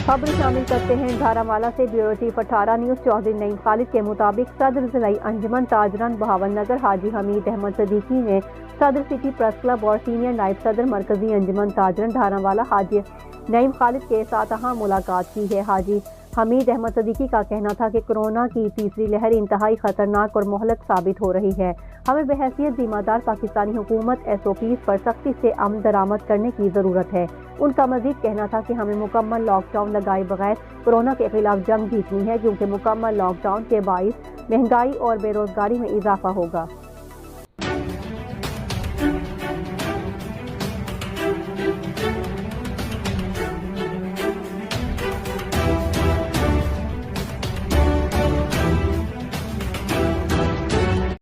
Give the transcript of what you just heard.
खबर शामिल करते हैं धारावाला से। Bureau chief 18 news Chaudhary Naeem Khalid के मुताबिक सदर ज़िलाई अंजुमन ताजरान बहावल नगर हाजी हमीद अहमद सदीकी ने सदर सिटी प्रेस क्लब और सीनियर नायब सदर मरकजी अंजुमन ताजरान धारावाला हाजी नईम खालिद के साथ अहम मुलाकात की है। हाजी हमीद अहमद सदीकी का कहना था कि कोरोना की तीसरी लहर इंतहाई खतरनाक और मोहलक साबित हो रही है। हमें बहैसियत जिम्मेदार पाकिस्तानी हुकूमत SOPs पर सख्ती से अमल दरामद करने की ज़रूरत है। उनका मजीद कहना था कि हमें मुकम्मल लॉकडाउन लगाए बगैर कोरोना के खिलाफ जंग जीतनी है, क्योंकि मुकम्मल लॉकडाउन के बाइस महंगाई और बेरोजगारी में इजाफा होगा।